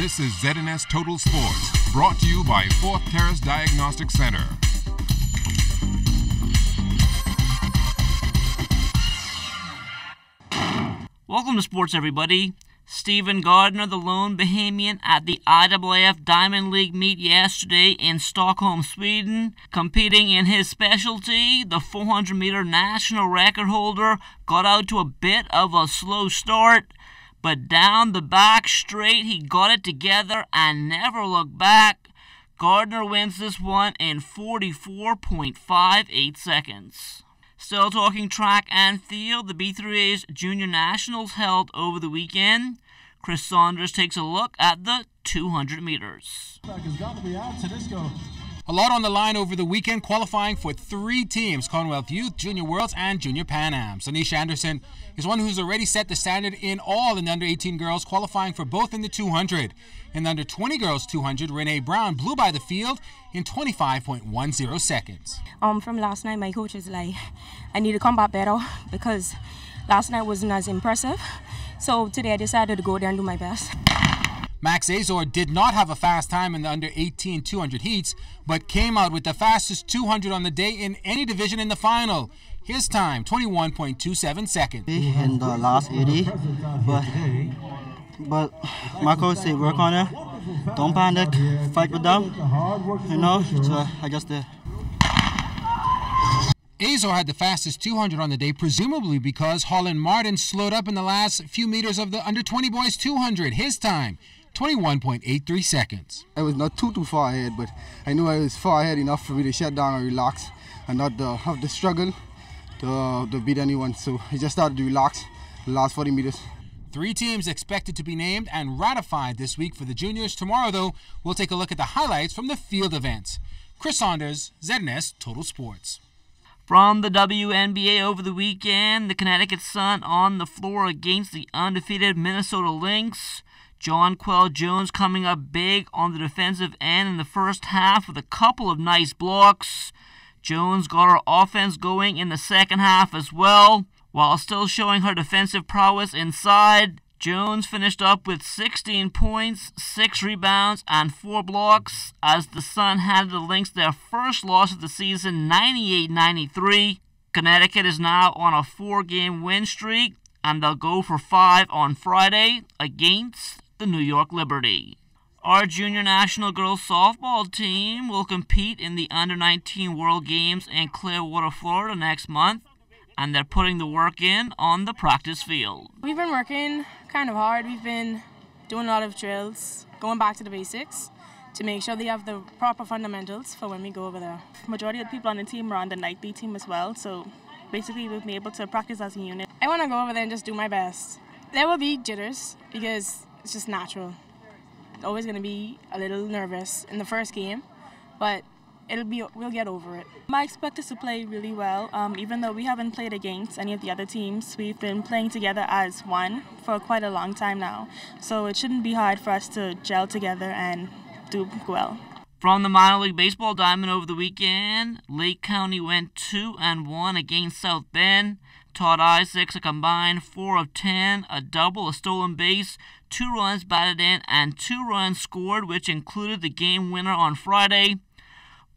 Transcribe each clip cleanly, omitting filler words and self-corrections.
This is ZNS Total Sports, brought to you by Fourth Terrace Diagnostic Center. Welcome to sports, everybody. Stephen Gardner, the lone Bahamian at the IAAF Diamond League meet yesterday in Stockholm, Sweden. Competing in his specialty, the 400-meter national record holder got out to a bit of a slow start, but down the back straight he got it together and never looked back. Gardner wins this one in 44.58 seconds. Still talking track and field, the B3A's Junior Nationals held over the weekend. Chris Saunders takes a look at the 200 meters. A lot on the line over the weekend, qualifying for 3 teams: Commonwealth Youth, Junior Worlds, and Junior Pan Ams. Anisha Anderson is one who's already set the standard in all in the under-18 girls, qualifying for both in the 200. In the under-20 girls 200, Renee Brown blew by the field in 25.10 seconds. From last night, my coach is like, I need to come back better because last night wasn't as impressive. So today I decided to go there and do my best. Max Azor did not have a fast time in the under-18 200 heats, but came out with the fastest 200 on the day in any division in the final. His time, 21.27 seconds. In the last 80, but my coach said work on it, don't panic, fight with them, so I just did. Azor had the fastest 200 on the day, presumably because Holland Martin slowed up in the last few meters of the under-20 boys 200. His time, 21.83 seconds. I was not too far ahead, but I knew I was far ahead enough for me to shut down and relax and not have the struggle to beat anyone. So I just started to relax the last 40 meters. 3 teams expected to be named and ratified this week for the juniors. Tomorrow, though, we'll take a look at the highlights from the field events. Chris Saunders, ZNS Total Sports. From the WNBA over the weekend, the Connecticut Sun on the floor against the undefeated Minnesota Lynx. Jonquel Jones coming up big on the defensive end in the first half with a couple of nice blocks. Jones got her offense going in the second half as well, while still showing her defensive prowess inside. Jones finished up with 16 points, 6 rebounds, and 4 blocks as the Sun handed the Lynx their first loss of the season, 98-93. Connecticut is now on a 4-game win streak, and they'll go for 5 on Friday against the New York Liberty. Our junior national girls softball team will compete in the Under-19 World Games in Clearwater, Florida next month, and they're putting the work in on the practice field. We've been working kind of hard. We've been doing a lot of drills, going back to the basics to make sure they have the proper fundamentals for when we go over there. Majority of the people on the team are on the night B team as well, so basically we'll be able to practice as a unit. I want to go over there and just do my best. There will be jitters because it's just natural. Always going to be a little nervous in the first game, but we'll get over it. I expect us to play really well. Even though we haven't played against any of the other teams, we've been playing together as one for quite a long time now. So it shouldn't be hard for us to gel together and do well. From the minor league baseball diamond over the weekend, Lake County went 2-1 against South Bend. Todd Isaacs a combined 4 of 10, a double, a stolen base, 2 runs batted in, and 2 runs scored, which included the game winner on Friday.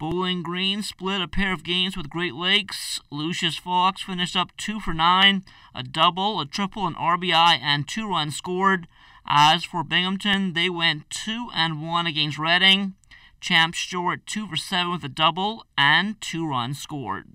Bowling Green split a pair of games with Great Lakes. Lucius Fox finished up 2 for 9, a double, a triple, an RBI, and 2 runs scored. As for Binghamton, they went 2-1 against Reading. Champ Stewart 2 for 7 with a double and 2 runs scored.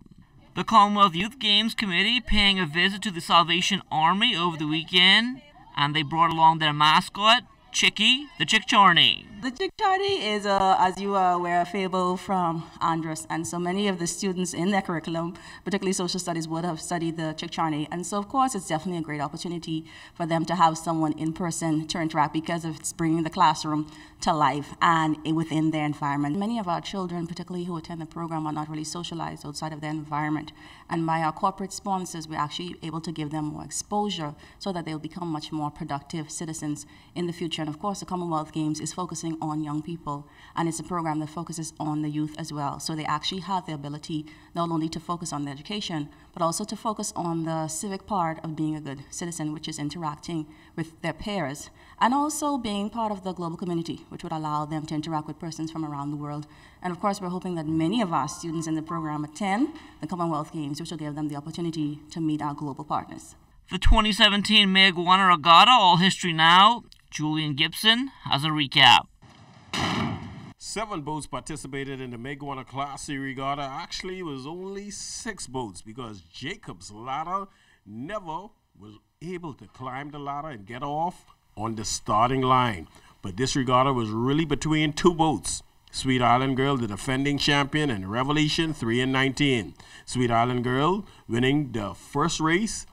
The Commonwealth Youth Games Committee paying a visit to the Salvation Army over the weekend, and they brought along their mascot, Chicky, the Chick Charney. The Chick Charney is, as you are aware, a fable from Andros, and so many of the students in their curriculum, particularly social studies, would have studied the Chick Charney. And so, of course, it's definitely a great opportunity for them to have someone in person to interact because it's bringing the classroom to life and within their environment. Many of our children, particularly who attend the program, are not really socialized outside of their environment. And by our corporate sponsors, we're actually able to give them more exposure so that they'll become much more productive citizens in the future. And of course, the Commonwealth Games is focusing on young people, and it's a program that focuses on the youth as well. So they actually have the ability not only to focus on the education, but also to focus on the civic part of being a good citizen, which is interacting with their peers, and also being part of the global community, which would allow them to interact with persons from around the world. And of course, we're hoping that many of our students in the program attend the Commonwealth Games, which will give them the opportunity to meet our global partners. The 2017 Meant Regatta, all history now. Julian Gibson has a recap. 7 boats participated in the Meant Regatta Class C Regatta. Actually, it was only 6 boats because Jacob's ladder never was able to climb the ladder and get off on the starting line. But this regatta was really between 2 boats. Sweet Island Girl, the defending champion, and Revelation 3 and 19. Sweet Island Girl winning the first race.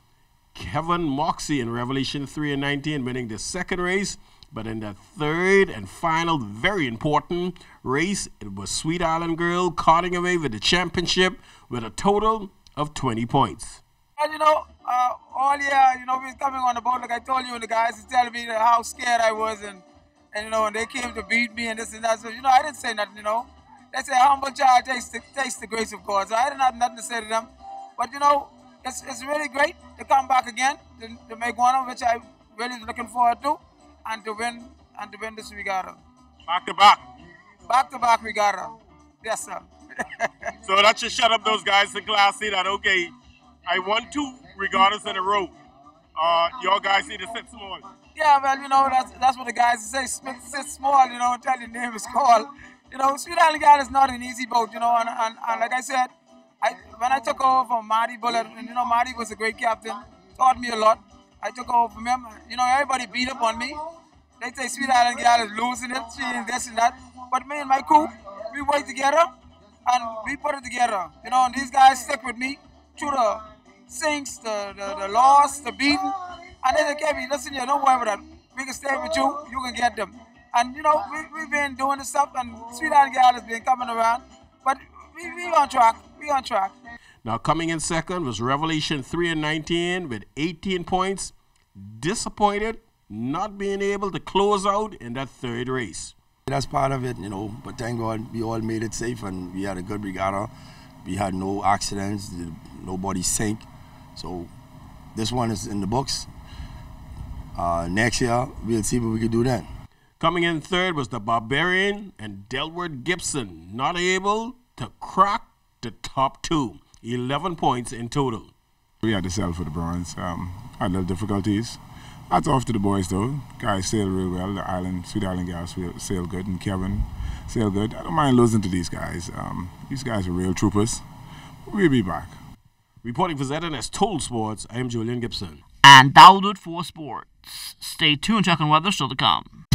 Kevin Moxie in Revelation 3 and 19 winning the second race. But in the third and final, very important race, it was Sweet Island Girl carting away with the championship with a total of 20 points. And all year, we was coming on the boat, like I told you, and the guys was telling me how scared I was, and and they came to beat me and this and that. So, I didn't say nothing, They say, humble child takes the grace of God. So I didn't have nothing to say to them. But, it's really great to come back again, to make one, which I really looking forward to, and to win this regatta. Back to back. Back to back regatta. Yes, sir. So that should shut up those guys in Class C that, okay, I won 2 regattas in a row. Your guys need to sit small. Yeah, well, that's what the guys say. Sit small, until your name is called. Sweet Island Regatta is not an easy boat, and like I said, when I took over from Marty Bullitt, and Marty was a great captain, taught me a lot. I took over from him. Everybody beat up on me. They say Sweet Island Regatta is losing it, she and this and that. But me and my crew, we work together and we put it together. And these guys stick with me through the sinks, the loss, the beating. And they say, Kevin, listen here, don't worry about that. We can stay with you, you can get them. And we've been doing this stuff, and Sweet Island Regatta has been coming around. But we on track. We on track. Now coming in second was Revelation 3 and 19 with 18 points. Disappointed not being able to close out in that third race. That's part of it, but thank God we all made it safe and we had a good regatta. We had no accidents, nobody sank. So this one is in the books. Next year, we'll see what we can do then. Coming in third was the Barbarian and Delward Gibson, not able to crack the top 2. 11 points in total. We had to settle for the bronze. Had little difficulties. Hats off to the boys though. Guys sailed real well. The Sweet Island guys sailed good, and Kevin sailed good. I don't mind losing to these guys. These guys are real troopers. We'll be back. Reporting for ZNS Total Sports, I am Julian Gibson. And that will do it for sports. Stay tuned, checking weather still to come.